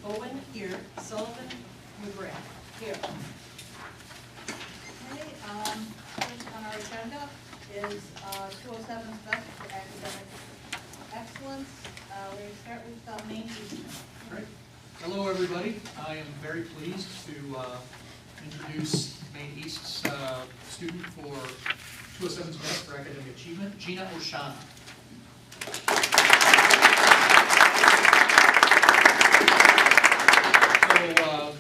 Owen here. Sullivan, McGrath here. Okay, first on our agenda is 207's Best for Academic Excellence. We're going to start with Maine East. Great. Hello, everybody. I am very pleased to introduce Maine East's student for 207's Best for Academic Achievement, Gina Oshana. So,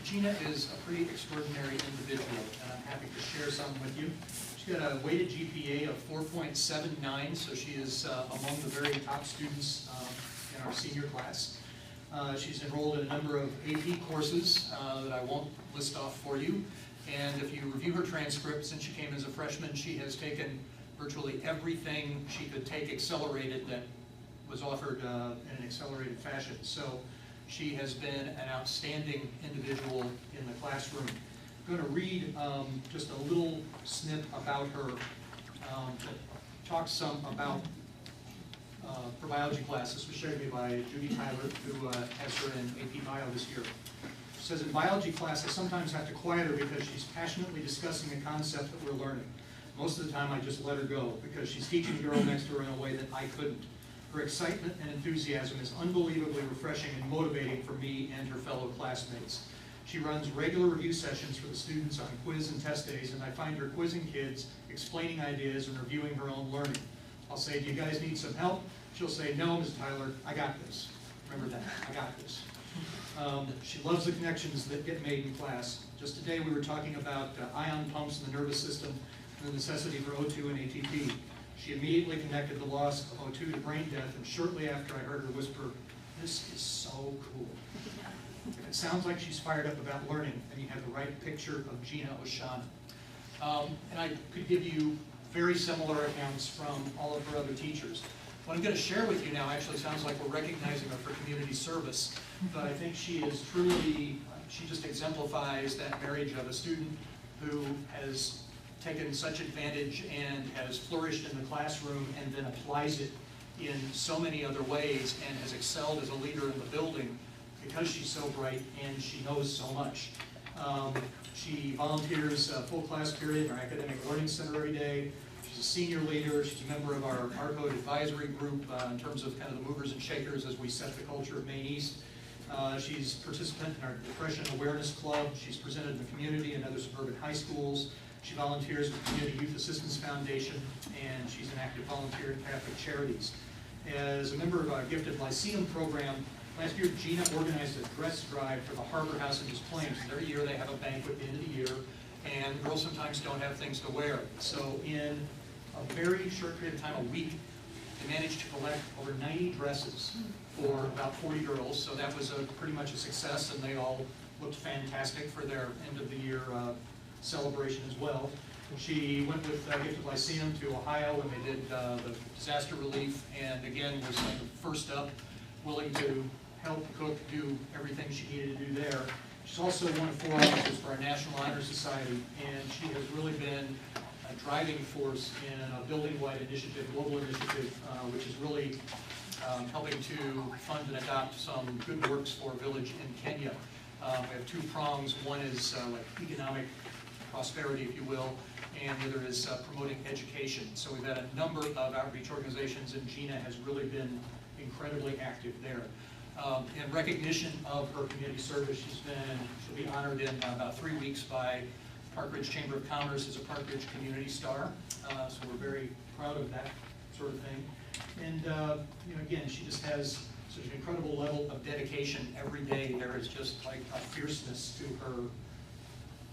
Gina is a pretty extraordinary individual, and I'm happy to share some with you. She's got a weighted GPA of 4.79, so she is among the very top students in our senior class. She's enrolled in a number of AP courses that I won't list off for you. And if you review her transcript, since she came as a freshman, she has taken virtually everything she could take accelerated that was offered in an accelerated fashion. So she has been an outstanding individual in the classroom. I'm going to read just a little snip about her that talks some about her biology class. This was shared with me by Judy Tyler, who has her in AP Bio this year. She says, in biology class, I sometimes have to quiet her because she's passionately discussing a concept that we're learning. Most of the time, I just let her go because she's teaching the girl next to her in a way that I couldn't. Her excitement and enthusiasm is unbelievably refreshing and motivating for me and her fellow classmates. She runs regular review sessions for the students on quiz and test days, and I find her quizzing kids, explaining ideas, and reviewing her own learning. I'll say, do you guys need some help? She'll say, no, Ms. Tyler, I got this. Remember that, I got this. She loves the connections that get made in class. Just today we were talking about ion pumps in the nervous system and the necessity for O2 and ATP. She immediately connected the loss of O2 to brain death, and shortly after I heard her whisper, this is so cool. If it sounds like she's fired up about learning, then you have the right picture of Gina Oshana. And I could give you very similar accounts from all of her other teachers. What I'm going to share with you now actually sounds like we're recognizing her for community service, but I think she is truly, she just exemplifies that marriage of a student who has taken such advantage and has flourished in the classroom and then applies it in so many other ways and has excelled as a leader in the building because she's so bright and she knows so much. She volunteers a full class period in our academic learning center every day. She's a senior leader. She's a member of our ARCODE advisory group in terms of kind of the movers and shakers as we set the culture of Maine East. She's a participant in our Depression Awareness Club. She's presented in the community and other suburban high schools. She volunteers with the Community Youth Assistance Foundation, and she's an active volunteer in Catholic Charities. As a member of our Gifted Lyceum program, last year Gina organized a dress drive for the Harbor House in Des Plaines. Every year they have a banquet at the end of the year, and girls sometimes don't have things to wear. So in a very short period of time, a week, they managed to collect over 90 dresses for about 40 girls. So that was pretty much a success, and they all looked fantastic for their end of the year celebration as well. She went with Gifted Lyceum to Ohio when they did the disaster relief, and again was like the first up, willing to help cook, do everything she needed to do there. She's also one of 4 officers for our National Honor Society, and she has really been a driving force in a building-wide initiative, global initiative, which is really helping to fund and adopt some good works for a village in Kenya. We have 2 prongs. One is like economic prosperity, if you will, and the other is promoting education. So we've had a number of outreach organizations, and Gina has really been incredibly active there. In recognition of her community service, she'll be honored in about 3 weeks by Park Ridge Chamber of Commerce as a Park Ridge Community Star. So we're very proud of that sort of thing. And you know, again, she just has such an incredible level of dedication every day. There is just like a fierceness to her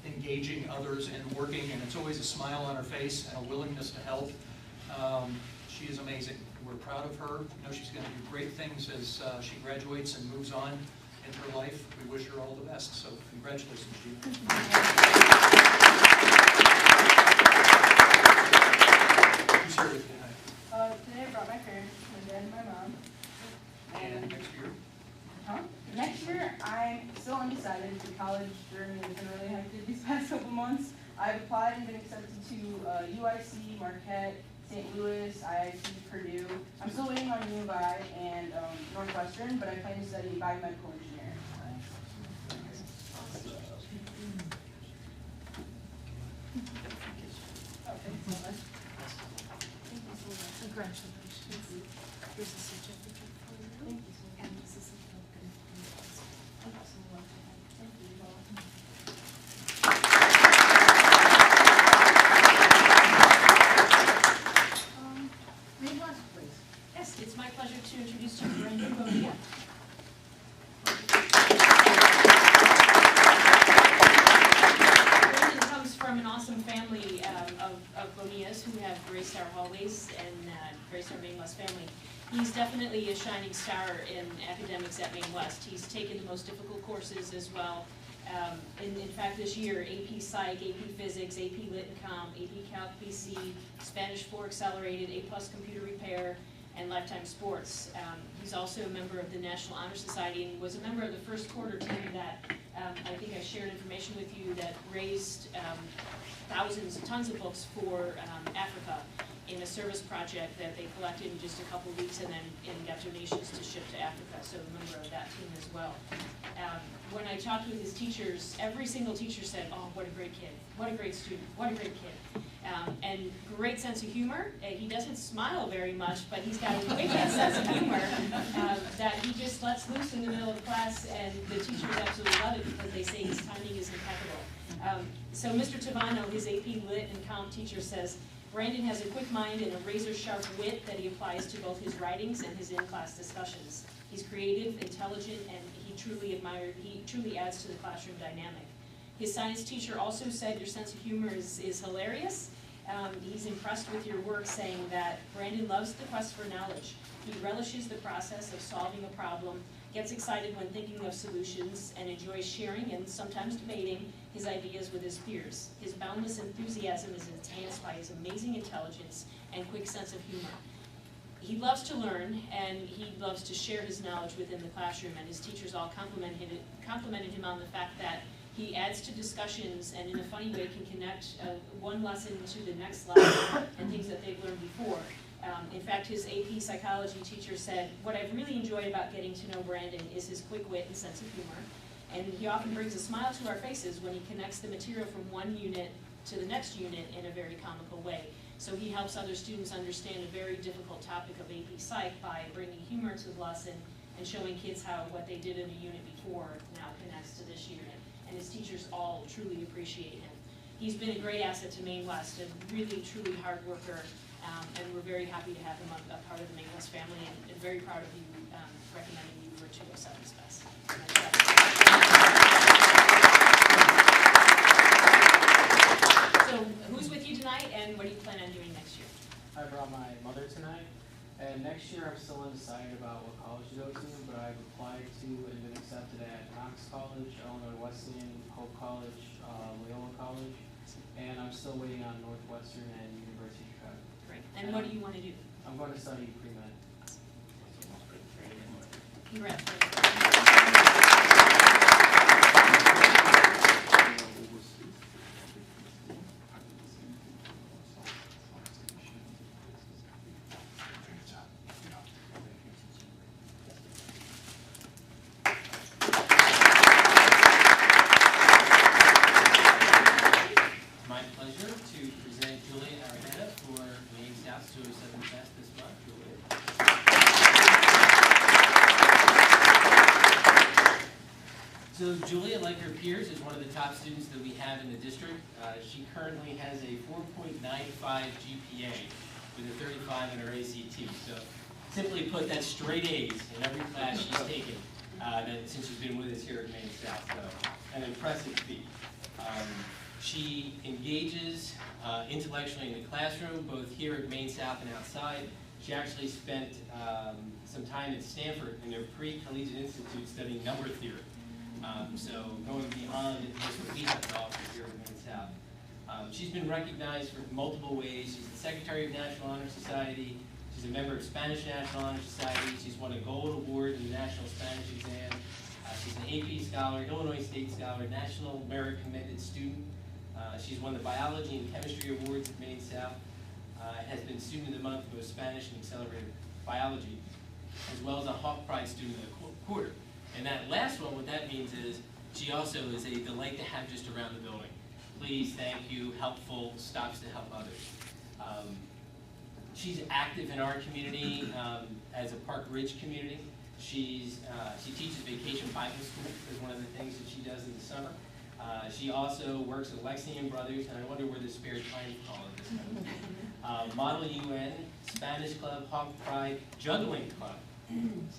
engaging others and working, and it's always a smile on her face and a willingness to help. She is amazing. We're proud of her. We know she's going to do great things as she graduates and moves on in her life. We wish her all the best. So congratulations, Gina. Who's here with you tonight? Today I brought my parents, my dad and my mom. And next year? Next year, I'm still undecided. The college journey has been really hectic these past couple months. I've applied and been accepted to UIC, Marquette, St. Louis, IIT, Purdue. I'm still waiting on U of I and Northwestern, but I plan to study biomedical engineering. Congratulations. Here's a certificate for you. Thank you so much. And this is a token. Thank you so much. Thank you. Main last, please. Yes, it's my pleasure to introduce you to Brandon Bonilla. Brandon comes from an awesome family of Bonillas who have graced our hallways and graced our Maine West family. He's definitely a shining star in academics at Maine West. He's taken the most difficult courses as well. In fact, this year, AP Psych, AP Physics, AP Lit and Comp, AP Calc BC, Spanish 4 Accelerated, A+ Computer Repair, and Lifetime Sports. He's also a member of the National Honor Society and was a member of the first quarter team that I think I shared information with you that raised tons of books for Africa in a service project that they collected in just a couple of weeks and got donations to ship to Africa, so a member of that team as well. When I talked with his teachers, every single teacher said, oh, what a great kid, what a great student, what a great kid. And great sense of humor. He doesn't smile very much, but he's got a wicked sense of humor that he just lets loose in the middle of class, and the teachers absolutely love it because they say his timing is impeccable. So Mr. Tavano, his AP Lit and Comp teacher, says, Brandon has a quick mind and a razor-sharp wit that he applies to both his writings and his in-class discussions. He's creative, intelligent, and he truly adds to the classroom dynamic. His science teacher also said your sense of humor is hilarious. He's impressed with your work, saying that Brandon loves the quest for knowledge. He relishes the process of solving a problem, gets excited when thinking of solutions, and enjoys sharing and sometimes debating his ideas with his peers. His boundless enthusiasm is enhanced by his amazing intelligence and quick sense of humor. He loves to learn, and he loves to share his knowledge within the classroom, and his teachers all complimented him on the fact that he adds to discussions and in a funny way can connect one lesson to the next lesson and things that they've learned before. In fact, his AP psychology teacher said, what I've really enjoyed about getting to know Brandon is his quick wit and sense of humor. And he often brings a smile to our faces when he connects the material from one unit to the next unit in a very comical way. So he helps other students understand a very difficult topic of AP Psych by bringing humor to the lesson and showing kids how what they did in a unit before now connects to this unit. And his teachers all truly appreciate him. He's been a great asset to Maine West, a really, truly hard worker, and we're very happy to have him a part of the Maine West family, and very proud of you recommending you for 207's best. So who's with you tonight, and what do you plan on doing next year? I brought my mother tonight, and next year I'm still undecided about what college to go to, but I've applied to and been accepted at Knox College, Illinois Wesleyan, Hope College, Loyola College, and I'm still waiting on Northwestern and University of Chicago. Great. And what do you want to do? I'm going to study pre-med. Congrats. My pleasure to present Julia Araneta for Maine South's 207 Fest this month. Julia. So Julia, like her peers, is one of the top students that we have in the district. She currently has a 4.95 GPA with a 35 in her ACT. So simply put, that's straight A's in every class she's taken since she's been with us here at Maine South. So an impressive feat. She engages intellectually in the classroom, both here at Maine South and outside. She actually spent some time at Stanford in their pre-collegiate institute studying number theory. So going beyond just what we have to offer here at Maine South. She's been recognized for multiple ways. She's the Secretary of National Honor Society. She's a member of Spanish National Honor Society. She's won a gold award in the National Spanish exam. She's an AP scholar, Illinois State Scholar, National Merit Commended Student. She's won the Biology and Chemistry Awards at Maine South, has been Student of the Month for both Spanish and Accelerated Biology, as well as a Hawk Prize Student of the Quarter. And that last one, what that means is She also is a delight to have just around the building. Please, thank you, helpful, stops to help others. She's active in our community as a Park Ridge community. She teaches Vacation Bible School is one of the things that she does in the summer. She also works at Lexington Brothers, and I wonder where the spare time for all of this comes. Model UN, Spanish Club, Hawk Pride, Juggling Club.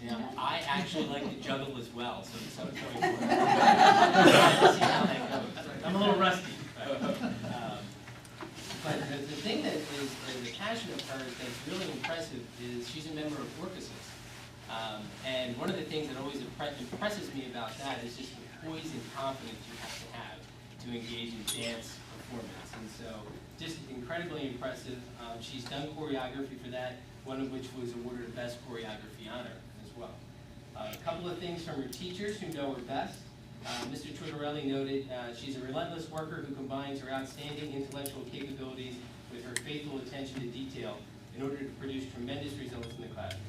Now, I actually like to juggle as well, so it's something for it. We'll see how that goes. I'm a little rusty. But the thing that is the passion of hers that's really impressive is she's a member of Orchesis. And one of the things that always impresses me about that is just the poise and confidence you have to engage in dance performance. And so just incredibly impressive. She's done choreography for that, one of which was awarded a Best Choreography honor as well. A couple of things from her teachers who know her best. Mr. Tortorelli noted she's a relentless worker who combines her outstanding intellectual capabilities with her faithful attention to detail in order to produce tremendous results in the classroom.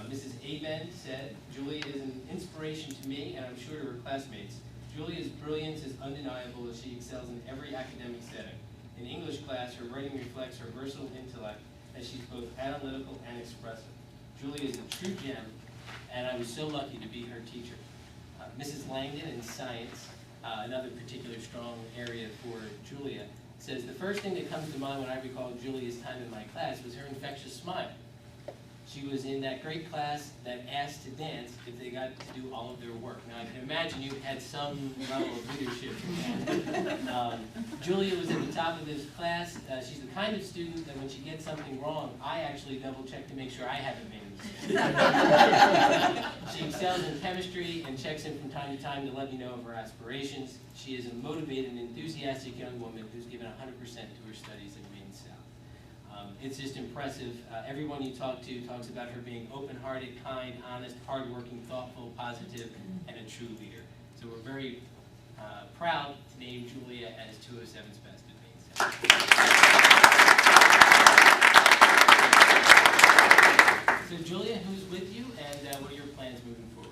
Mrs. Aben said, Julia is an inspiration to me and I'm sure to her classmates. Julia's brilliance is undeniable as she excels in every academic setting. In English class, her writing reflects her versatile intellect as she's both analytical and expressive. Julia is a true gem, and I was so lucky to be her teacher. Mrs. Langdon in science, another particular strong area for Julia, says the first thing that comes to mind when I recall Julia's time in my class was her infectious smile. She was in that great class that asked to dance if they got to do all of their work. Now I can imagine you had some level of leadership in that. Julia was at the top of this class. She's the kind of student that when she gets something wrong, I actually double check to make sure I haven't made a mistake. She excels in chemistry and checks in from time to time to let me know of her aspirations. She is a motivated and enthusiastic young woman who's given 100% to her studies at Maine South. It's just impressive. Everyone you talk to talks about her being open-hearted, kind, honest, hardworking, thoughtful, positive, and a true leader. So we're very proud to name Julia as 207's Best at Maine South. So Julia, who's with you, and what are your plans moving forward?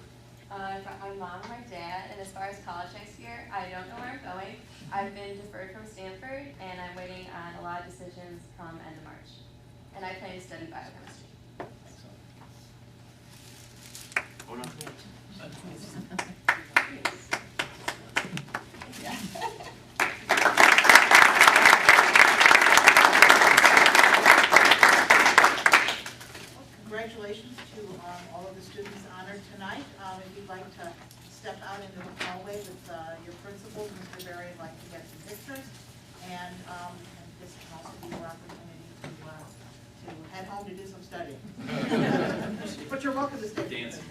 My mom and my dad, and as far as college next year, I don't know where I'm going. I've been deferred from Stanford, and I'm waiting on a lot of decisions come end of March. And I plan to study biochemistry. Congratulations to all of the students honored tonight. If you'd like to step out into the hallway with your principal, Mr. Berry, would like to get some pictures. And this can also be your opportunity to head home to do some studying. But you're welcome to stay. Dancing.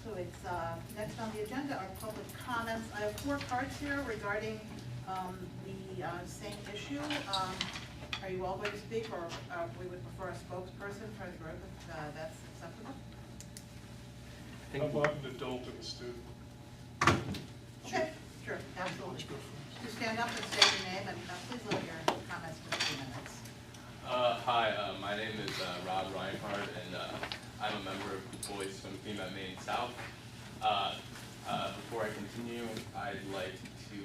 So it's next on the agenda are public comments. I have 4 cards here regarding the same issue. Are you all going to speak, or we would prefer a spokesperson for the group if that's acceptable? How about an adult and a student? Okay, sure, absolutely. Just stand up and state your name, and please limit your comments to 2 minutes. Hi, my name is Rob Reinhardt, and I'm a member of the boys swim team at Maine South. Before I continue, I'd like to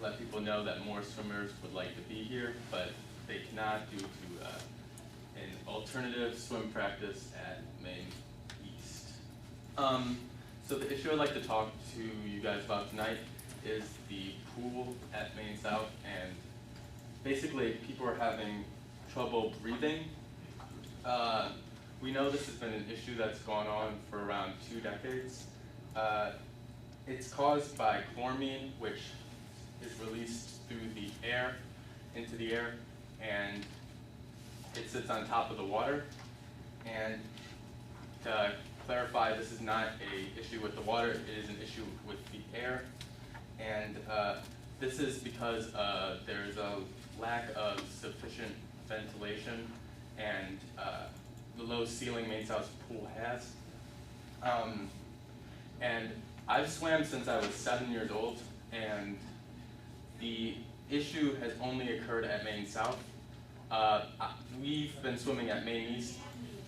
let people know that more swimmers would like to be here, but they cannot due to an alternative swim practice at Maine East. So the issue I'd like to talk to you guys about tonight is the pool at Maine South, and basically people are having trouble breathing. We know this has been an issue that's gone on for around 2 decades. It's caused by chloramine, which is released through the air, into the air, and it sits on top of the water. And to clarify, this is not an issue with the water, it is an issue with the air. And this is because there's a lack of sufficient ventilation and the low ceiling Maine South's pool has. And I've swam since I was 7 years old, and the issue has only occurred at Maine South. We've been swimming at Maine East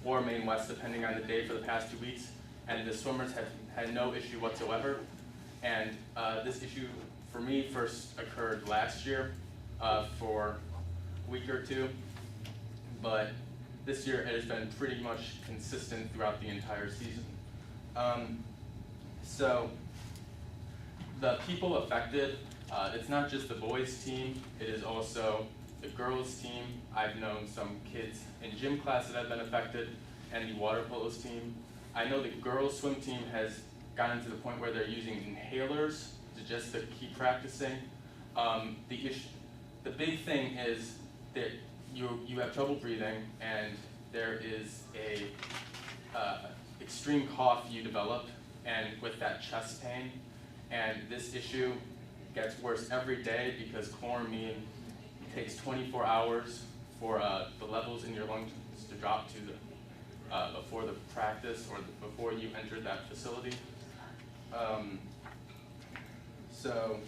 or Maine West, depending on the day, for the past 2 weeks, and the swimmers have had no issue whatsoever. And this issue, for me, first occurred last year for a week or two, but this year it has been pretty much consistent throughout the entire season. So the people affected, it's not just the boys team, it is also the girls team. I've known some kids in gym class that have been affected, and the water polo team. I know the girls swim team has gotten to the point where they're using inhalers to keep practicing. The big thing is that you have trouble breathing, and there is a extreme cough you develop, and with that chest pain, and this issue gets worse every day because chloramine takes 24 hours for the levels in your lungs to drop to before the practice or before you enter that facility. So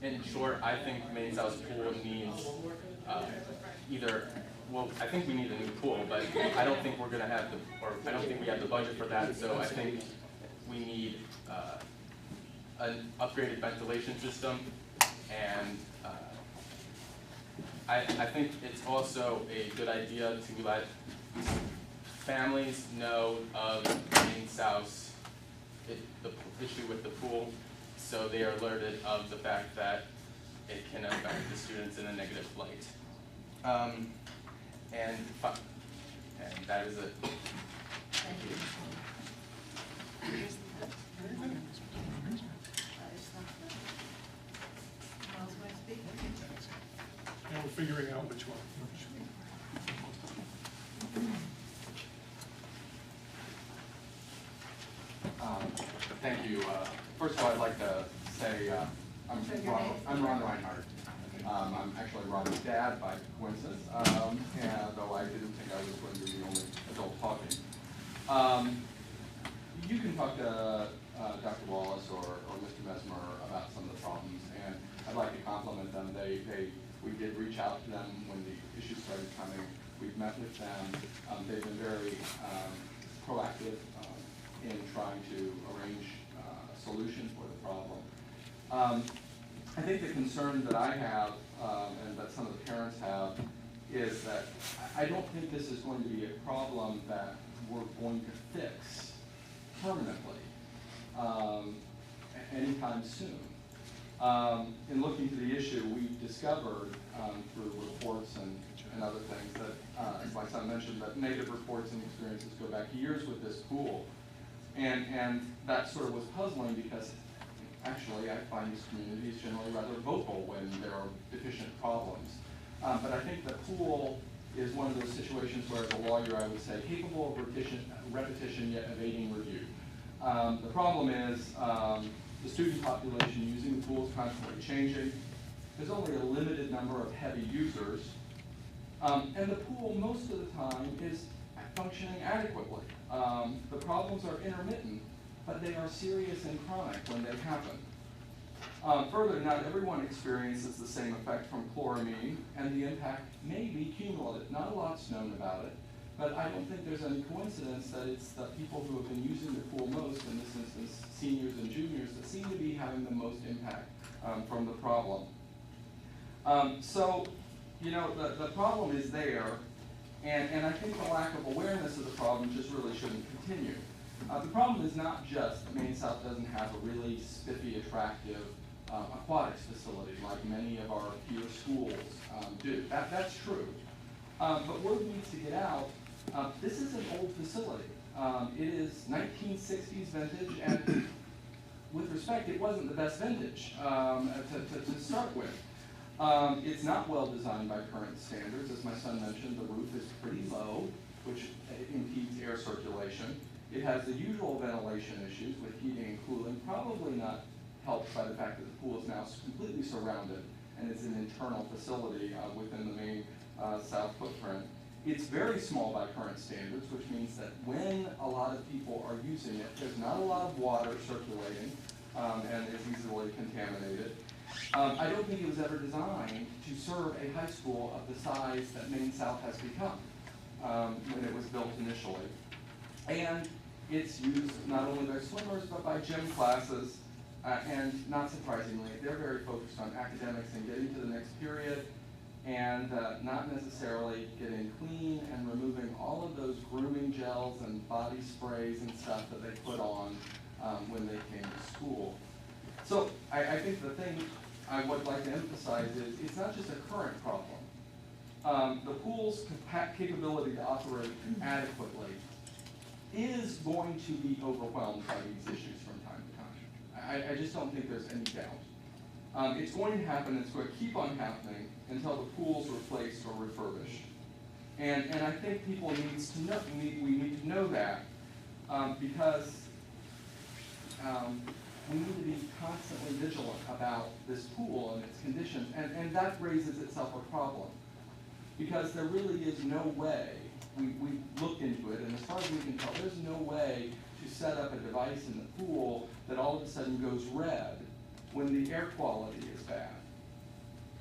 in short, I think Maine South's pool needs I think we need a new pool, but I don't think we're going to have I don't think we have the budget for that, so I think we need an upgraded ventilation system, and I think it's also a good idea to let families know of Maine South's the issue with the pool, so they are alerted of the fact that it can affect the students in a negative light. And that is it. Thank you. Anyone else want to speak? Now we're figuring out which one. Thank you. First of all, I'd like to say I'm Ron Reinhardt. I'm actually Ron's dad by coincidence, and though I didn't think I was going to be the only adult talking. You can talk to Dr. Wallace or Mr. Mesmer about some of the problems, and I'd like to compliment them. We did reach out to them when the issues started coming. We've met with them. They've been very proactive in trying to arrange a solution for the problem. I think the concern that I have, and that some of the parents have, is that I don't think this is going to be a problem that we're going to fix permanently anytime soon. In looking to the issue, we've discovered through reports and other things that, as my son mentioned, that negative reports and experiences go back years with this pool. And that sort of was puzzling because actually I find these communities generally rather vocal when there are deficient problems. But I think the pool is one of those situations where, as a lawyer, I would say capable of repetition yet evading review. The problem is the student population using the pool is constantly changing. There's only a limited number of heavy users. And the pool, most of the time, is functioning adequately. The problems are intermittent, but they are serious and chronic when they happen. Further, not everyone experiences the same effect from chloramine, and the impact may be cumulative. Not a lot's known about it, but I don't think there's any coincidence that it's the people who have been using the pool most, in this instance seniors and juniors, that seem to be having the most impact from the problem. So, you know, the problem is there, and I think the lack of awareness of the problem just really shouldn't continue. The problem is not just that Maine South doesn't have a really spiffy, attractive aquatics facility like many of our peer schools do. That's true. But word needs to get out. This is an old facility. It is 1960s vintage, and with respect, it wasn't the best vintage to start with. It's not well designed by current standards. As my son mentioned, the roof is pretty low, which impedes air circulation. It has the usual ventilation issues with heating and cooling, probably not helped by the fact that the pool is now completely surrounded and it's an internal facility within the main south footprint. It's very small by current standards, which means that when a lot of people are using it, there's not a lot of water circulating and it's easily contaminated. I don't think it was ever designed to serve a high school of the size that Maine South has become when it was built initially. And it's used not only by swimmers, but by gym classes, and not surprisingly, they're very focused on academics and getting to the next period, and not necessarily getting clean and removing all of those grooming gels and body sprays and stuff that they put on when they came to school. So I think the thing I would like to emphasize is it's not just a current problem. The pool's capability to operate adequately is going to be overwhelmed by these issues from time to time. I just don't think there's any doubt. It's going to happen, it's going to keep on happening until the pool's replaced or refurbished. And I think people needs to know, we need to know that because we need to be constantly vigilant about this pool and its conditions, and that raises itself a problem. Because there really is no way, we looked into it, and as far as we can tell, there's no way to set up a device in the pool that all of a sudden goes red when the air quality is bad.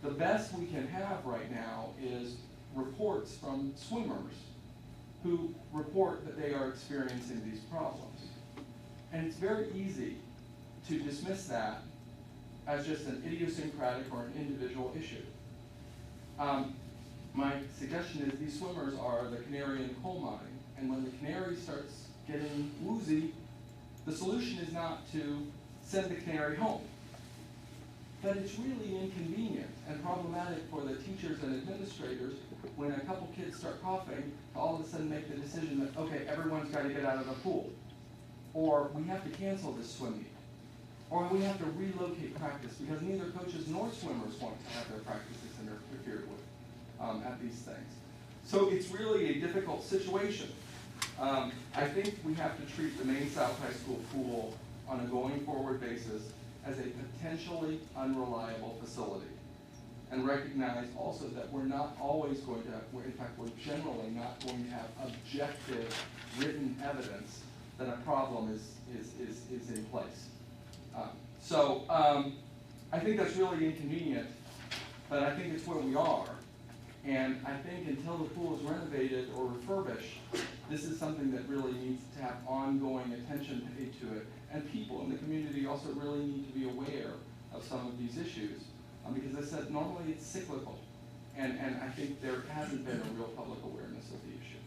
The best we can have right now is reports from swimmers who report that they are experiencing these problems. And it's very easy to dismiss that as just an idiosyncratic or an individual issue. My suggestion is these swimmers are the canary in the coal mine, and when the canary starts getting woozy, the solution is not to send the canary home. But it's really inconvenient and problematic for the teachers and administrators when a couple kids start coughing to all of a sudden make the decision that, okay, everyone's got to get out of the pool. Or we have to cancel this swim meet. Or we have to relocate practice because neither coaches nor swimmers want to have their practices interfered with at these things. So it's really a difficult situation. I think we have to treat the Maine South High School pool on a going forward basis as a potentially unreliable facility. And recognize also that we're not always going to have, in fact, we're generally not going to have objective written evidence that a problem is in place. I think that's really inconvenient, but I think it's where we are. And I think until the pool is renovated or refurbished, this is something that really needs to have ongoing attention paid to it. And people in the community also really need to be aware of some of these issues. Because as I said, normally it's cyclical. And I think there hasn't been a real public awareness of the issue.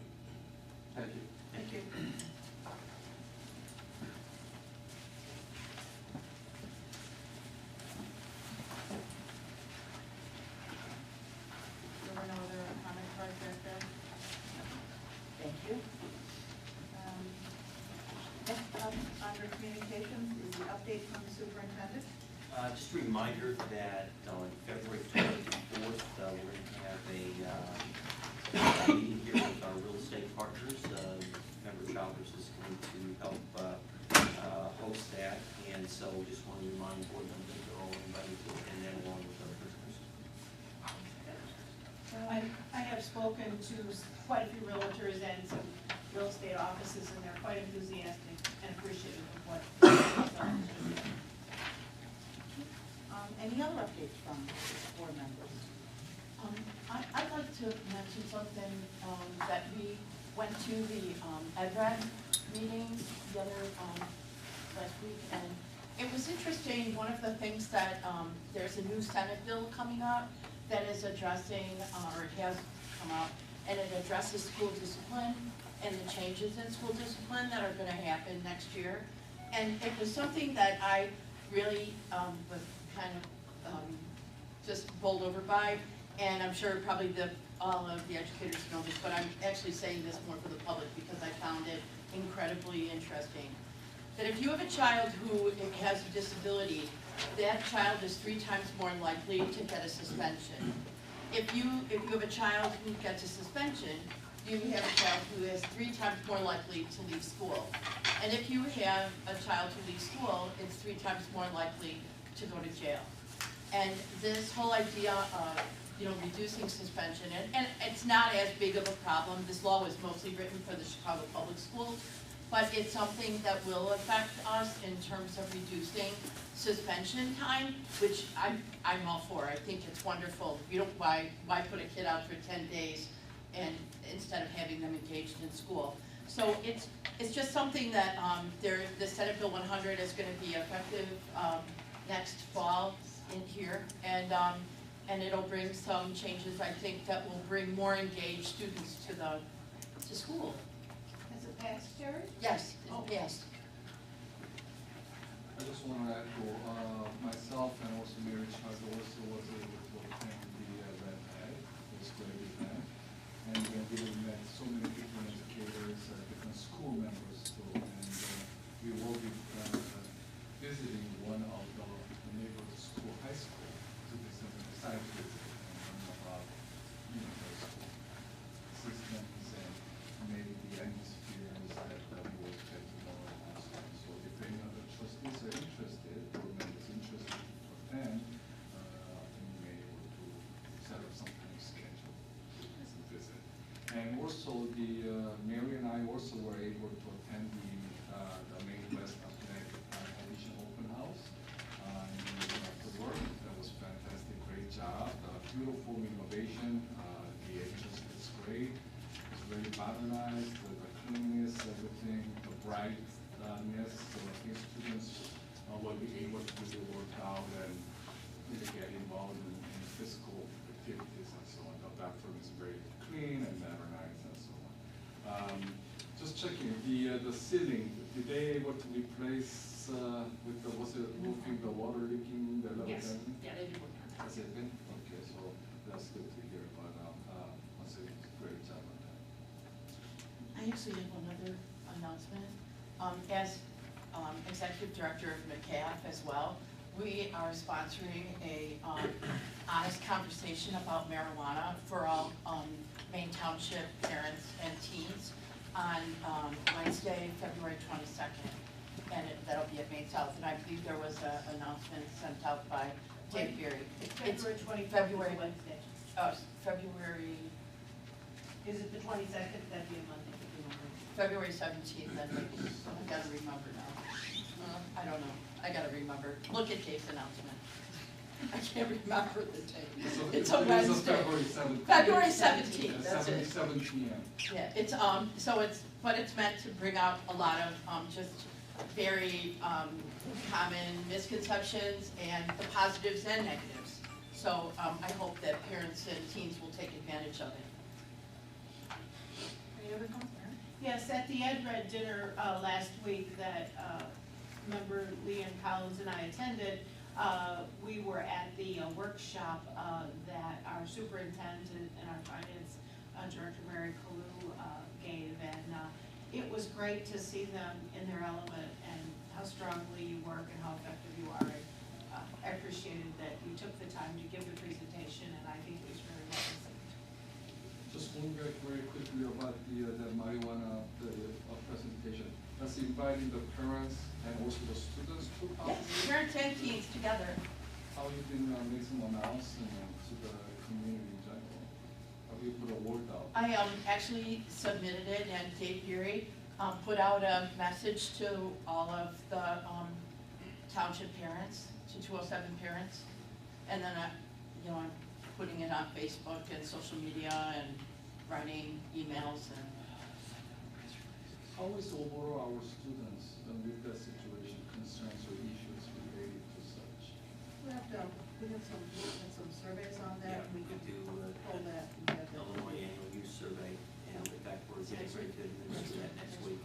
Thank you. Thank you. There were no other comments right there? Thank you. Next up, under communications, is the update from the superintendent. Just a reminder that on February 24th, we're going to have a meeting here with our real estate partners. Member Childers is going to help host that, and so just want to remind board members that they're all invited to attend that along with other prisoners. I have spoken to quite a few realtors and some real estate offices, and they're quite enthusiastic and appreciative of what Any other updates from board members? I'd like to mention something that we went to the EdRec meeting the other last week, and it was interesting. One of the things that there's a new Senate bill coming up that is addressing, or it has come up, and it addresses school discipline and the changes in school discipline that are going to happen next year. And it was something that I really was kind of just bowled over by, and I'm sure probably all of the educators know this, but I'm actually saying this more for the public because I found it incredibly interesting. that if you have a child who has a disability, that child is 3 times more likely to get a suspension. If you have a child who gets a suspension, you have a child who is 3 times more likely to leave school. And if you have a child who leaves school, it's 3 times more likely to go to jail. And this whole idea of, reducing suspension, and it's not as big of a problem. This law was mostly written for the Chicago Public Schools, but it's something that will affect us in terms of reducing suspension time, which I'm all for. I think it's wonderful. Why put a kid out for 10 days and instead of having them engaged in school? So it's just something that the Senate Bill 100 is going to be effective next fall in here, and it'll bring some changes, I think, that will bring more engaged students to school. Has it passed, Jerry? Yes, yes. I just want to echo myself and also Mary Charles also was able to attend the Red Hat. It was a great event. And we met so many different educators, different school members too. And we will be visiting one of the neighborhood school, high school, to do some site visit and learn about the school systems and maybe the atmospheres that we will get to know also. So if any other trustees are interested or members interested to attend, I think we may be able to set up some kind of schedule to visit. And also Mary and I also were able to attend the Maine West Athletic Edition Open House in October. That was fantastic, great job, beautiful renovation, the entrance is great, it's very modernized, the cleanness, everything, the brightness, so I think students will be able to really work out and really get involved in physical activities and so on. The bathroom is very clean and modernized and so on. Just checking, the ceiling, did they able to replace with the, was it roofing, the water leaking, the level? Yes, yeah, they did work on that. Has it been? Okay, so that's good to hear, but once again, great job on that. I actually have another announcement. As Executive Director of McCaff as well, we are sponsoring a honest conversation about marijuana for all Maine Township parents and teens on Wednesday, February 22nd. And that'll be at Maine South. And I believe there was an announcement sent out by Dave Beery. February 25th is February. Wednesday. February. Is it the 22nd? That'd be a Monday. February 17th, then maybe. I gotta remember now. I don't know. I gotta remember. Look at Dave's announcement. I can't remember the date. So It's a Wednesday. February 17th. February 17th, that's it. 7 p.m. Yeah, it's, but it's meant to bring out a lot of, just very, common misconceptions and the positives and negatives. So, I hope that parents and teens will take advantage of it. Any other comments? Yes, at the Ed Red dinner last week that member Leanne Collins and I attended, we were at the workshop that our superintendent and our finance director, Mary Kalu, gave. And it was great to see them in their element and how strongly you work and how effective you are. I appreciated that you took the time to give the presentation, and I think it was very well received. Just one very quickly about the marijuana presentation. That's inviting the parents and also the students to Yes, participate. parents and teens together. How you been making some announcement to the community in general? How do you put a word out? I actually submitted it, and Dave Beery put out a message to all of the township parents, to 207 parents, and then I'm putting it on Facebook and social media and writing emails and. How is overall our students with that situation, concerns or issues related to such? We have some surveys on that, and we could do pull that together. Illinois annual youth survey, and in fact, we're getting ready to administer that next week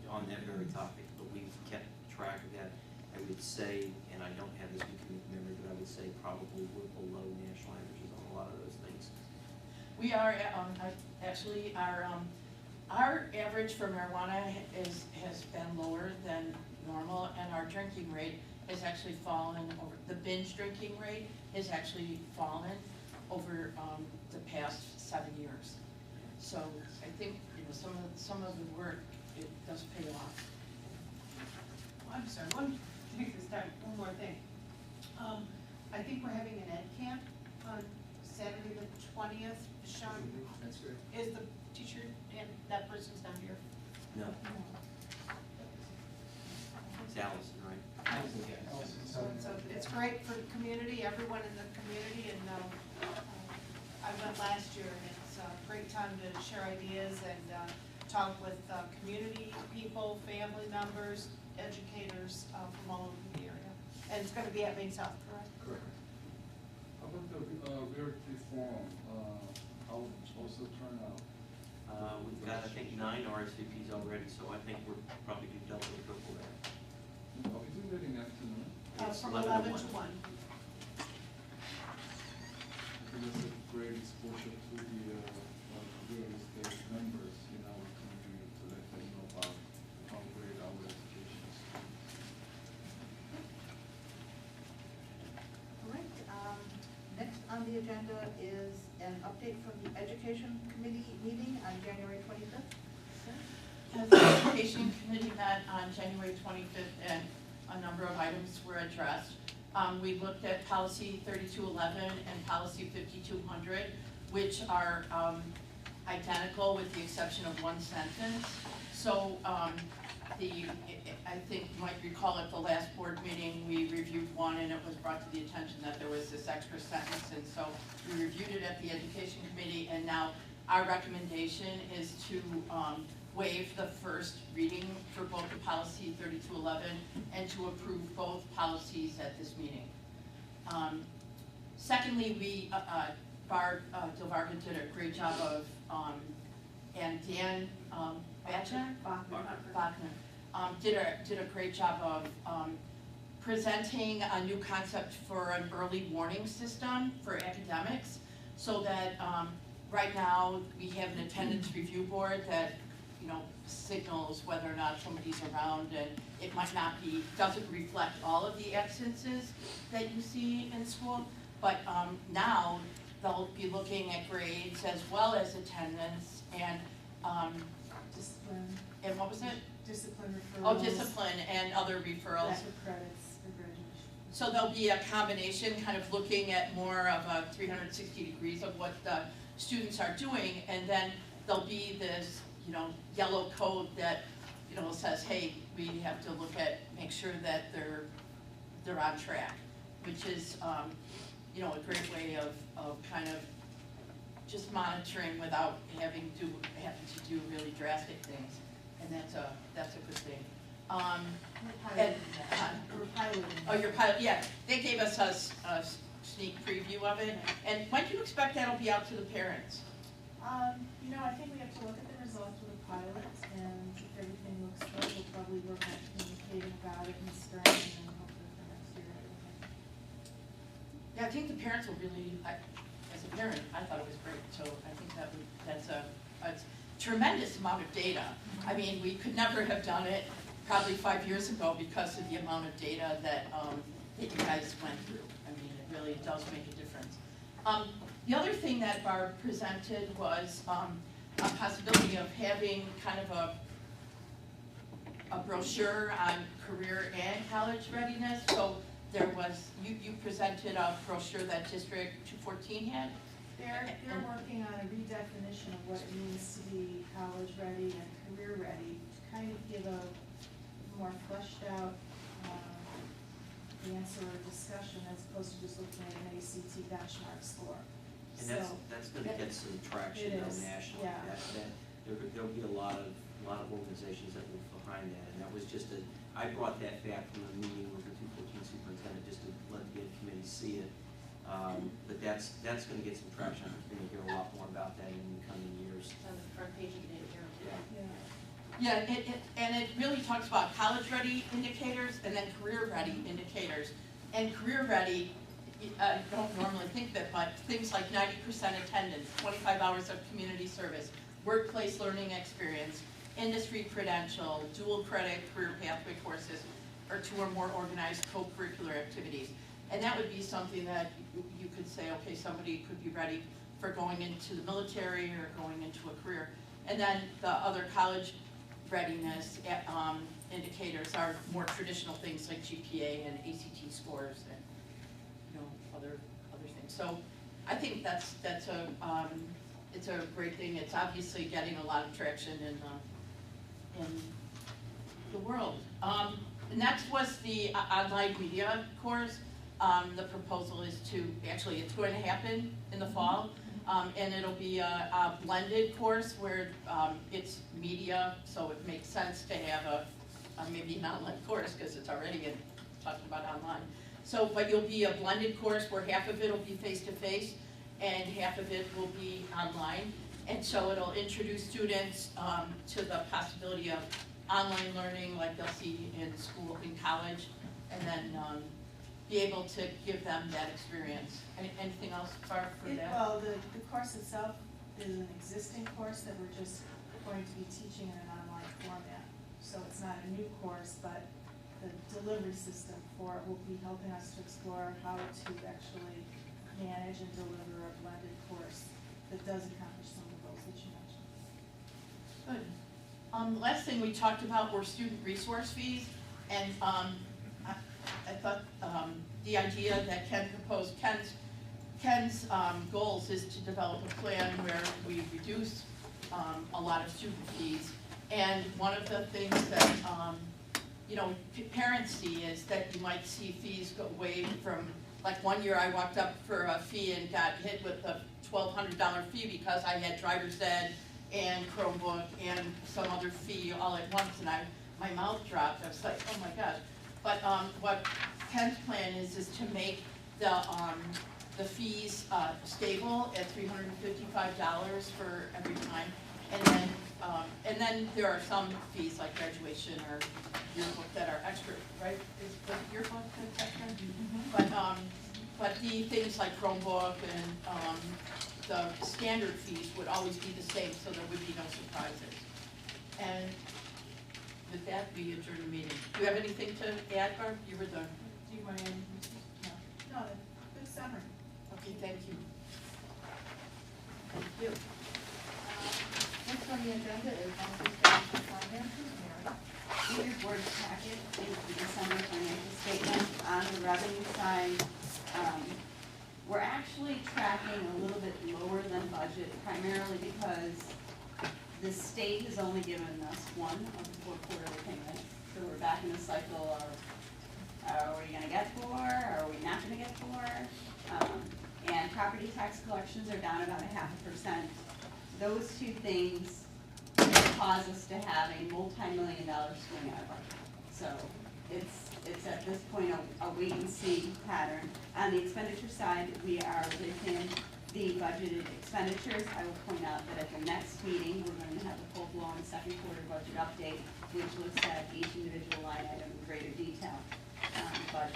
on that very topic, but we've kept track of that. I would say, and I don't have this weekly memory, but I would say probably we're below national averages on a lot of those things. We are, actually, our our average for marijuana has been lower than normal, and our drinking rate has actually fallen over, the binge drinking rate has actually fallen over the past 7 years. So I think, you know, some of the work, it does pay off. I'm sorry, one, take this time, one more thing. I think we're having an ed camp on Saturday the 20th. Sean, That's great. is the teacher, and that person's not here? No. It's Allison, right? So it's great for the community, everyone in the community, and I went last year, and it's a great time to share ideas and talk with community people, family members, educators from all over the area. And it's going to be at Maine South, correct? Correct. How about the realty forum, how also turn out? We've got, I think, 9 RSVPs already, so I think we're probably doing double or triple that. Oh, is it really in the afternoon? It's From 11 11 to 1. I think that's a great exposure to the real estate members in our community to let them know about how great our education is. All right, next on the agenda is an update from the Education Committee meeting on January 25th. The Education Committee met on January 25th, and a number of items were addressed. We looked at policy 3211 and policy 5200, which are identical with the exception of one sentence. So I think you might recall at the last board meeting, we reviewed one, and it was brought to the attention that there was this extra sentence, and so we reviewed it at the Education Committee, and now our recommendation is to waive the first reading for both the policy 3211 and to approve both policies at this meeting. Secondly, Barb Delvarga did a great job of, and Dan Bachner did a great job of presenting a new concept for an early warning system for academics, so that right now we have an attendance review board that, you know, signals whether or not somebody's around, and it might not be, doesn't reflect all of the absences that you see in school, but now they'll be looking at grades as well as attendance and discipline. And what was it? Discipline referrals. Oh, discipline and other referrals. Lack of credits for graduation. So there'll be a combination, kind of looking at more of a 360 degrees of what the students are doing, and then there'll be this, you know, yellow code that, you know, says, hey, we have to look at, make sure that they're on track, which is, you know, a great way of kind of just monitoring without having to do really drastic things, and that's a good thing. We're piloting. Oh, you're pilot, yeah, they gave us a sneak preview of it, and when do you expect that'll be out to the parents? You know, I think we have to look at the results of the pilot, and if everything looks good, we'll probably work on communicating about it in the spring, and then hopefully for next year. Yeah, I think the parents will really, as a parent, I thought it was great, so I think that's a tremendous amount of data. I mean, we could never have done it probably 5 years ago because of the amount of data that you guys went through. I mean, it really does make a difference. The other thing that Barb presented was a possibility of having kind of a brochure on career and college readiness. So there was, you presented a brochure that District 214 had. They're working on a redefinition of what it means to be college ready and career ready, to kind of give a more fleshed out answer or discussion as opposed to just looking at an ACT benchmark score. And that's gonna get some traction though nationally. Yeah. There'll be a lot of organizations that will behind that, and that was just I brought that back from a meeting with the 214 superintendent just to let the ed committee see it. But that's gonna get some traction. We're gonna hear a lot more about that in the coming years. It's on the front page of the year. Yeah, and it really talks about college ready indicators and then career ready indicators. And career ready, I don't normally think that, but things like 90% attendance, 25 hours of community service, workplace learning experience, industry credential, dual credit career pathway courses, or 2 or more organized co-curricular activities. And that would be something that you could say, okay, somebody could be ready for going into the military or going into a career. And then the other college readiness indicators are more traditional things like GPA and ACT scores and, you know, other things. So I think that's a it's a great thing. It's obviously getting a lot of traction in the world. Next was the online media course. The proposal is to, actually it's going to happen in the fall, and it'll be a blended course where it's media, so it makes sense to have a maybe an online course because it's already talking about online. So, but you'll be a blended course where half of it will be face-to-face and half of it will be online. And so it'll introduce students to the possibility of online learning like they'll see in school, in college, and then be able to give them that experience. Anything else, Barb, for that? Well, the course itself is an existing course that we're just going to be teaching in an online format. So it's not a new course, but the delivery system for it will be helping us to explore how to actually manage and deliver a blended course that does accomplish some of those that you mentioned. Good. The last thing we talked about were student resource fees, and I thought the idea that Ken proposed, Ken's goals is to develop a plan where we reduce a lot of student fees. And one of the things that you know, parents see is that you might see fees go waived from, like one year I walked up for a fee and got hit with a $1,200 fee because I had driver's ed and Chromebook and some other fee all at once, and my mouth dropped. I was like, oh my gosh. But what Ken's plan is to make the fees stable at $355 for every time, and then there are some fees like graduation or yearbook that are extra, right? Is the yearbook that's extra? Mm-hmm. But the things like Chromebook and the standard fees would always be the same, so there would be no surprises. And with that, we adjourn the meeting. Do you have anything to add, Barb? You were done. Do you want to? No, good summary. Okay, thank you. Thank you. Next on the agenda is monthly statement of finances. Mary. In your board packet is the December financial statement. On the revenue side, we're actually tracking a little bit lower than budget, primarily because the state has only given us one of the 4 quarterly payments. So we're back in the cycle of, are we gonna get 4, are we not gonna get 4? And property tax collections are down about 0.5%. Those 2 things cause us to have a multi-million-dollar swing out of our budget. So it's at this point a wait and see pattern. On the expenditure side, we are within the budgeted expenditures. I will point out that at the next meeting, we're going to have a full-blown second quarter budget update, which looks at each individual line item in greater detail. But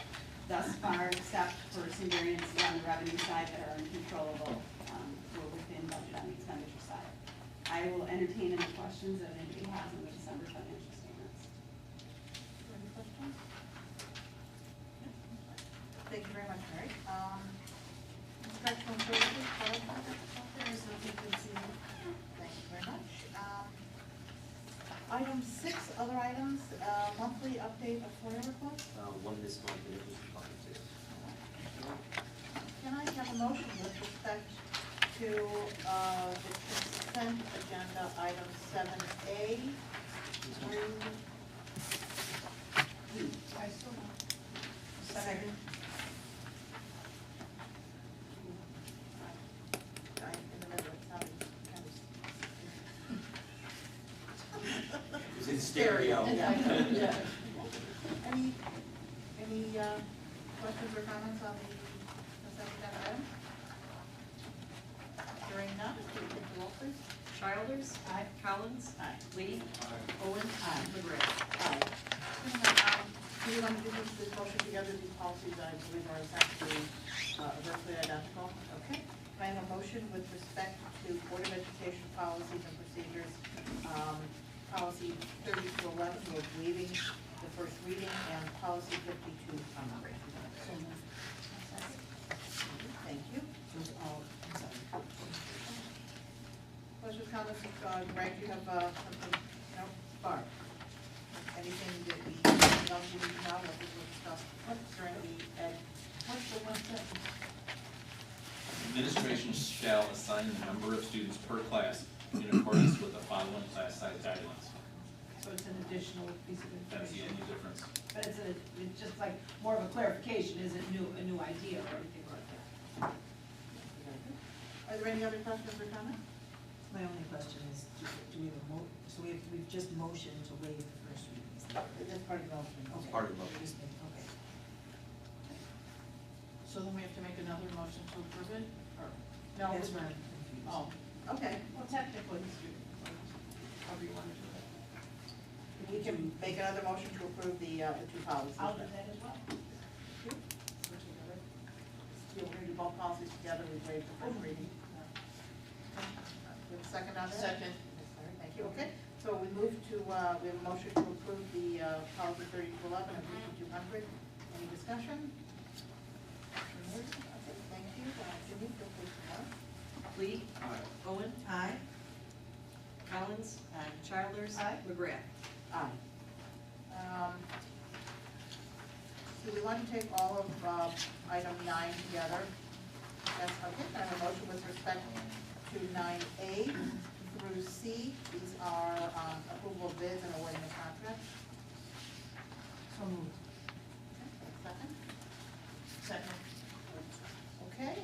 thus far, except for some variances on the revenue side that are uncontrollable, we're within budget on the expenditure side. I will entertain any questions that anybody has on the December financial statements. Any questions? Thank you very much, Mary. Inspectional services, product market. There is nothing concealed. Thank you very much. Item 6, other items, monthly update of FOIA requests. One this month, and it was fine too. Can I have a motion with respect to the consent agenda, item 7A through? I still want. Second. In the middle, it's not kind of. It's in stereo. Yeah. Any questions or comments on the consent agenda item? Hearing none, can you take the roll, please? Childers? Aye. Collins? Aye. Lee? Aye. Owen? Aye. McGrath? Aye. Do you want to do this motion together, these policies, I believe are essentially virtually identical? Okay. I have a motion with respect to Board of Education policies and procedures, policy 3211, we're waiving the first reading, and policy 5200. So moved. Thank you. Questions, comments, Greg, you have something, no, Barb? Anything that we, anything else you need to know, what we discussed during the ed? What's the one sentence? Administration shall assign the number of students per class in accordance with the following class size guidelines. So it's an additional piece of That's the information. only difference. But it's just like more of a clarification, isn't a new idea or anything like that. Are there any other questions or comments? My only question is, do we have so we've just motioned to waive the first reading? That's part of the motion. Okay. Part of the motion. Okay. So then we have to make another motion to approve it, or? No, That's where I'm confused. Oh, okay, well, technically, however you want to do it. we can make another motion to approve the two policies. I'll do that as well. We're going to do both policies together, we waive the first reading. With a second on that? Second. Thank you, okay. So we move to, we have a motion to approve the policy 3211 and 5200. Any discussion? Okay, thank you. Jimmy, feel free to start. Lee? Owen? Aye. Collins? Aye. Childers? Aye. McGrath? Aye. Do we want to take all of item 9 together? Yes, okay, I have a motion with respect to 9A through C. These are approval of bids and awarding the contract. So moved. Second? Second. Okay, do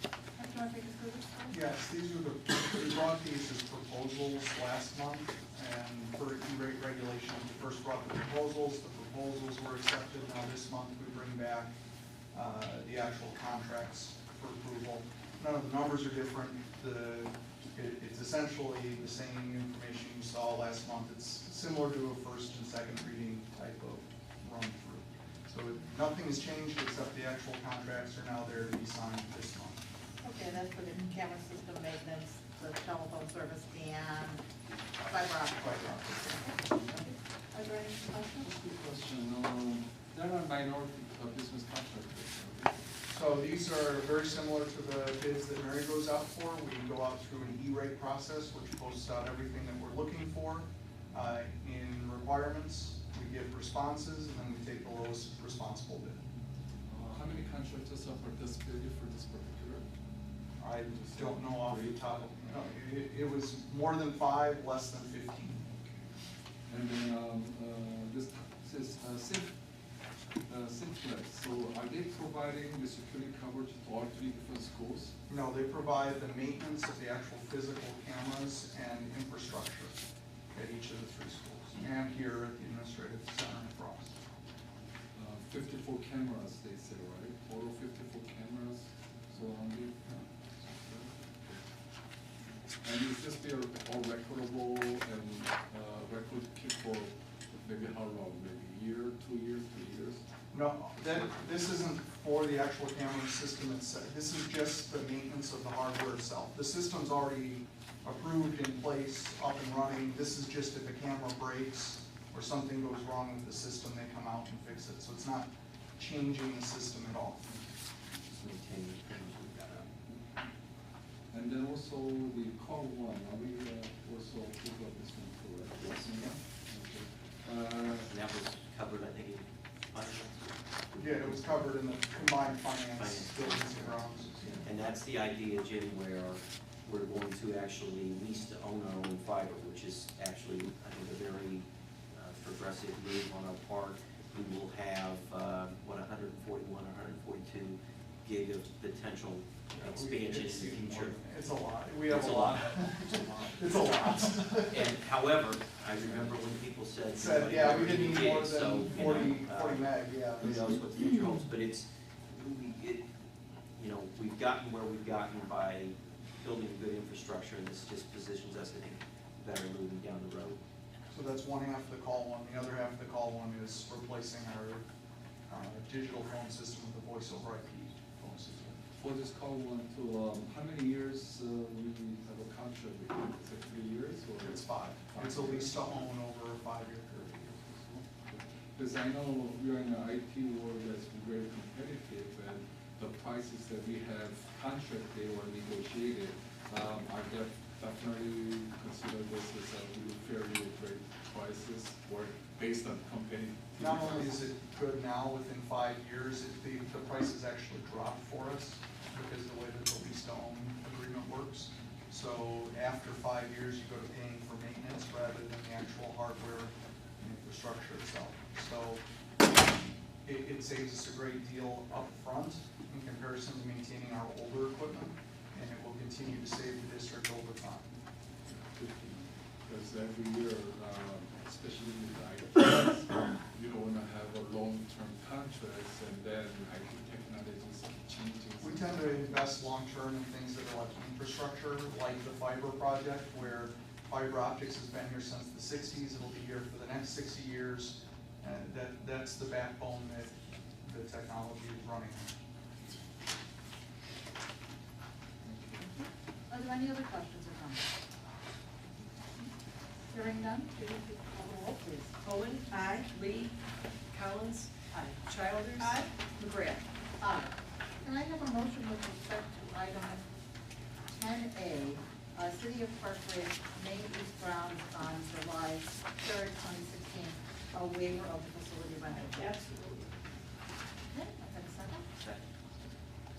you want to take us through this? Yes, these are we brought these as proposals last month, and per E-rate regulation, we first brought the proposals were accepted. Now this month, we bring back the actual contracts for approval. None of the numbers are different. It's essentially the same information you saw last month. It's similar to a first and second reading type of run through. So nothing has changed except the actual contracts are now there to be signed this month. Okay, that's for the camera system maintenance, the telephone service, and fiber optic. Are there any questions? Quick question, there are minority business contractors. So these are very similar to the bids that Mary goes out for. We go out through an E-rate process, which posts out everything that we're looking for in requirements. We get responses, and then we take the lowest responsible bid. How many contractors are participating for this particular? I don't know off the top of, no, it was more than 5, less than 15. And then this says Simplex. So are they providing the security coverage to all 3 different schools? No, they provide the maintenance of the actual physical cameras and infrastructure at each of the 3 schools, and here at the administrative center in Frost. 54 cameras, they say, right? Total 54 cameras surrounding. And is this they are all recordable and record keep for maybe how long? Maybe a year, 2 years, 3 years? No, this isn't for the actual camera system itself. This is just the maintenance of the hardware itself. The system's already approved, in place, up and running. This is just if a camera breaks or something goes wrong with the system, they come out and fix it. So it's not changing the system at all. And then also the call one, are we also approve of this one, correct? Yes. Okay. And that was covered, I think, in finance. Yeah, it was covered in the combined finance, Finance. buildings and grounds. And that's the idea, Jim, where we're going to actually lease to own our own fiber, which is actually, I think, a very progressive move on our part. We will have, 141, 142 gig of potential expansion in the future. It's a lot. We have It's a a lot. lot. It's a lot. And however, I remember when people said. Said, yeah, we didn't need more so, than you 40 know, meg, yeah. Who knows what the future holds, but it's, we've gotten where we've gotten by building good infrastructure, and this just positions us, I think, better moving down the road. So that's one half of the call one. The other half of the call one is replacing our digital phone system with a voice over IP phone system. For this call, we want to, how many years we have a contract with you? Is it 3 years or? It's 5. It's a lease to own over a 5-year period. Because I know we are in the IT world that's very competitive, and the prices that we have contracted or negotiated, I definitely consider this as a really fairly great prices or based on competitive. Not only is it good now, within 5 years, the prices actually dropped for us because of the way that the lease to own agreement works. So after 5 years, you go to paying for maintenance rather than the actual hardware and infrastructure itself. So it saves us a great deal up front in comparison to maintaining our older equipment, and it will continue to save the district over time. Because every year, especially with the IT, you don't want to have a long-term contracts and then IT technologies changing. We tend to invest long-term in things that are like infrastructure, like the fiber project, where fiber optics has been here since the 60s. It'll be here for the next 60 years. And that's the backbone that the technology is running on. Are there any other questions or comments? Hearing none, Judy, please call the roll, please. Owen? Aye. Lee? Collins? Aye. Childers? Aye. McGrath? Aye. Can I have a motion with respect to item 10A, City of Park Ridge, Main East Grounds on July 3rd, 2016, a waiver of the facility rental? Absolutely. Okay, I have a second?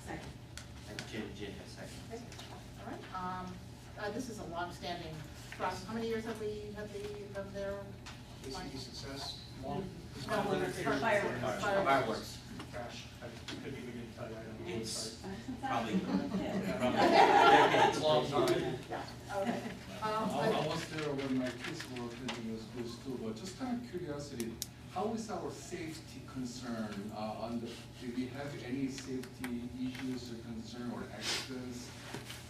Second. Jen has second. Okay, all right. This is a long-standing process. How many years have they been there? ACD success, long. No, for fireworks. Fireworks. Gosh, I couldn't even get to tell you, I don't know. It's Sorry. probably It's a long time. Yeah, okay. I was there when my kids were attending the schools too, but just kind of curiosity, how is our safety concern do we have any safety issues or concern or accidents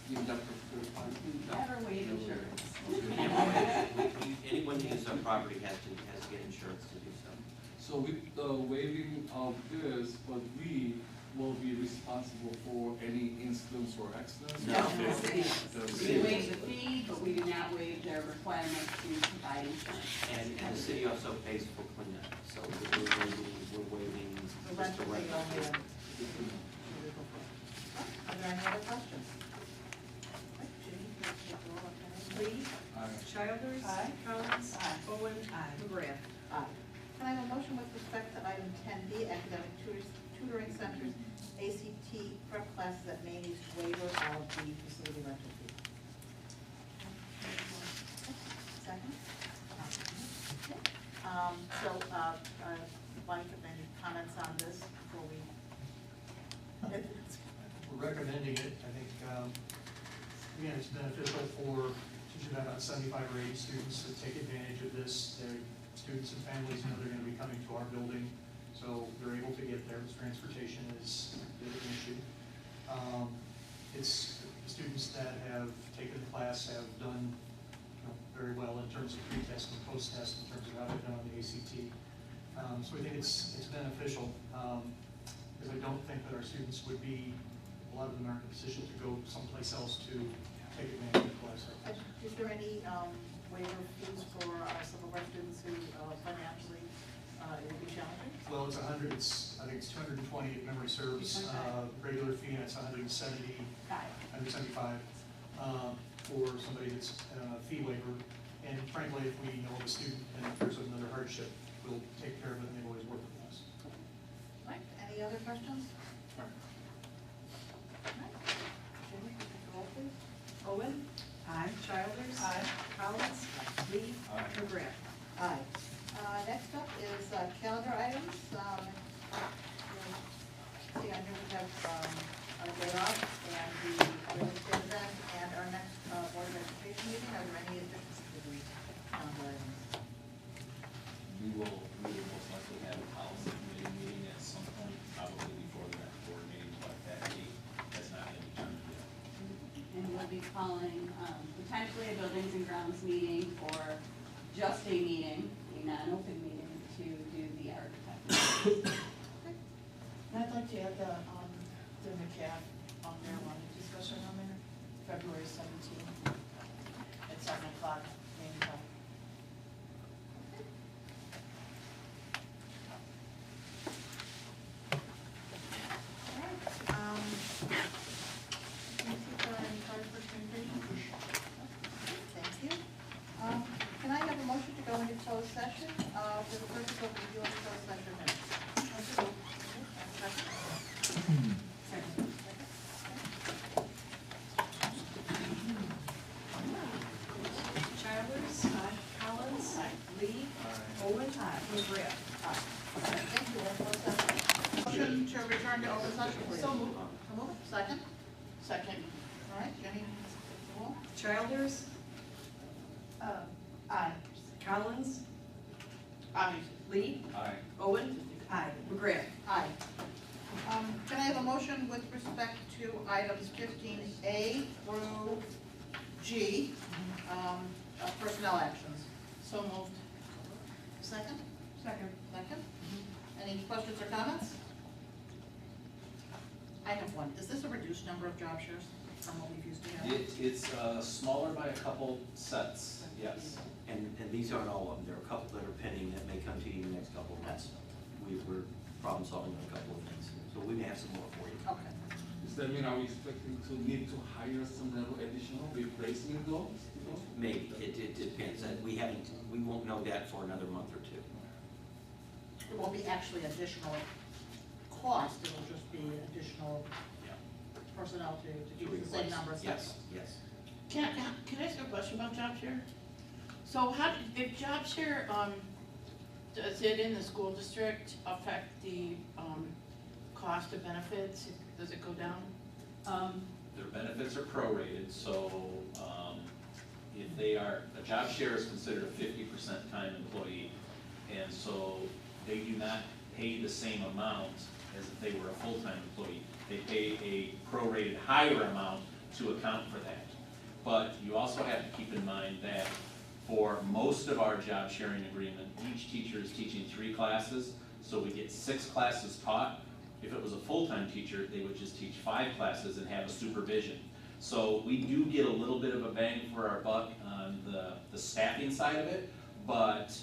in that particular park? Never waive insurance. Anyone who uses our property has to get insurance to do so. So with the waiving of this, but we will be responsible for any incidents or accidents? No, The we city. waive the fee, but we do not waive their requirement to provide insurance. And the city also pays for cleanup, so we're waiving The just the rental rent. fee only. Are there any other questions? Judy, please take the roll on 10A. Lee? Aye. Childers? Aye. Collins? Aye. Owen? Aye. McGrath? Aye. Can I have a motion with respect to item 10B, academic tutoring centers, ACT prep classes at Maine East, waiver of the facility rental fee? Second? Okay. Mike, any comments on this before we? We're recommending it. I think, again, it's beneficial for teaching about 75 or 80 students to take advantage of this. Their students and families know they're going to be coming to our building, so they're able to get there. Transportation is an issue. It's the students that have taken the class have done very well in terms of pre-test and post-test in terms of how they've done on the ACT. So we think it's beneficial, because I don't think that our students would be, a lot of them aren't in a position to go someplace else to take advantage of the class. Is there any waiver fees for some of our students who financially it would be challenging? Well, it's 100, I think it's 220 if memory serves, regular fee, and it's 175 for somebody that's fee waiver. And frankly, if we know of a student and if there's another hardship, we'll take care of it, and they've always worked with us. Mike, any other questions? Jamie, could you roll, please? Owen? Aye. Childers? Aye. Collins? Lee? Aye. McGrath? Aye. Next up is calendar items. See, I know we have our day off and the real estate event and our next Board of Education meeting. Are there any additions to the calendar items? We will most likely have a policy committee meeting at some point, probably before the next board meeting, but that date has not been determined yet. And we'll be calling potentially a buildings and grounds meeting or just a meeting, a non-open meeting to do the architect. And I'd like to add the McCaff February 17th at 7 o'clock. Main Hall. Thank you. Can I have a motion to go into closed session, for the purpose of reviewing closed session minutes? Second. Childers. Collins. Lee. Owen. McGrath. Thank you, we're in closed session. Motion to return to open session, please. So moved. So moved. Second? Second. All right, Jenny, roll. Childers. Aye. Collins. Aye. Lee. Aye. Owen. McGrath. Aye. Can I have a motion with respect to items 15A through G, personnel actions? So moved. Second? Second. Second? Any questions or comments? I have one. Is this a reduced number of job shares from what we've used to have? It's smaller by a couple sets, yes. And these aren't all of them, there are a couple that are pending that may come to you in the next couple of months. We're problem solving on a couple of things, so we may have some more for you. Okay. Does that mean are we expecting to need to hire some level additional replacement those? Maybe, it depends, we won't know that for another month or two. It won't be actually additional cost, it'll just be additional personnel to do the same number of steps. Yes. Can I ask a question about job share? So if job share, does it in the school district affect the, cost of benefits? Does it go down? Their benefits are prorated, so, if they are, a job share is considered a 50% time employee. And so they do not pay the same amount as if they were a full-time employee. They pay a prorated higher amount to account for that. But you also have to keep in mind that for most of our job sharing agreement, each teacher is teaching 3 classes, so we get 6 classes taught. If it was a full-time teacher, they would just teach 5 classes and have a supervision. So we do get a little bit of a bang for our buck on the staffing side of it, but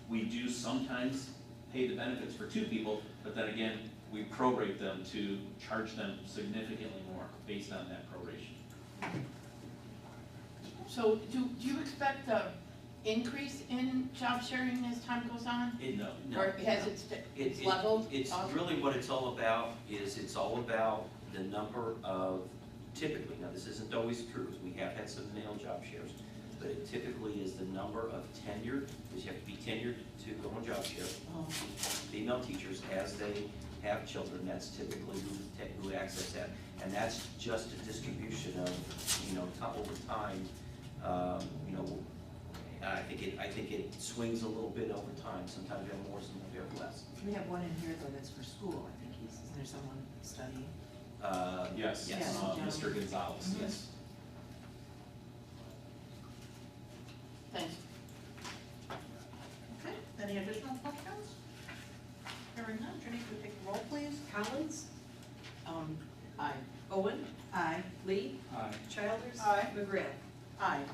we do sometimes pay the benefits for 2 people, but then again, we prorate them to charge them significantly more based on that proration. So do you expect a increase in job sharing as time goes on? No. Or has it's leveled? It's really what it's all about, it's all about the number of, typically, now this isn't always true, we have had some male job shares, but it typically is the number of tenured, because you have to be tenured to go on job share. Female teachers, as they have children, that's typically who access that. And that's just a distribution of, over time, I think it swings a little bit over time. Sometimes you have more, sometimes you have less. We have one in here though that's for school, I think isn't there someone studying? Yes, Mr. Gonzalez, yes. Thanks. Okay, any additional questions? Hearing none, Jenny, could you take the roll, please? Collins. Aye. Owen. Lee. Aye. Childers. McGrath. Aye.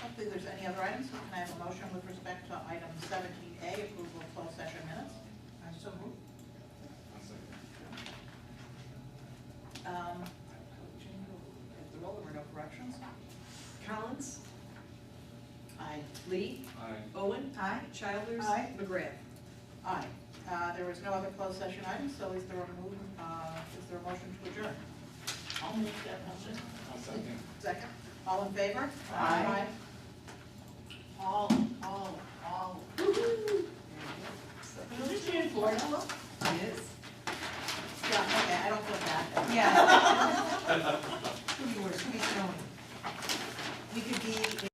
Hopefully there's any other items, so can I have a motion with respect to item 17A, approval of closed session minutes? I so move. Jenny, at the roll, there were no corrections? Collins. Aye. Lee. Aye. Owen. Childers. McGrath. Aye. There was no other closed session items, so is there a motion to adjourn? I'll make that motion. I'll second. Second? All in favor? Aye. All. Woo-hoo. Who did you in Florida? It is. Yeah, okay, I don't feel bad. Yeah. Could be worse, could be snowing. We could be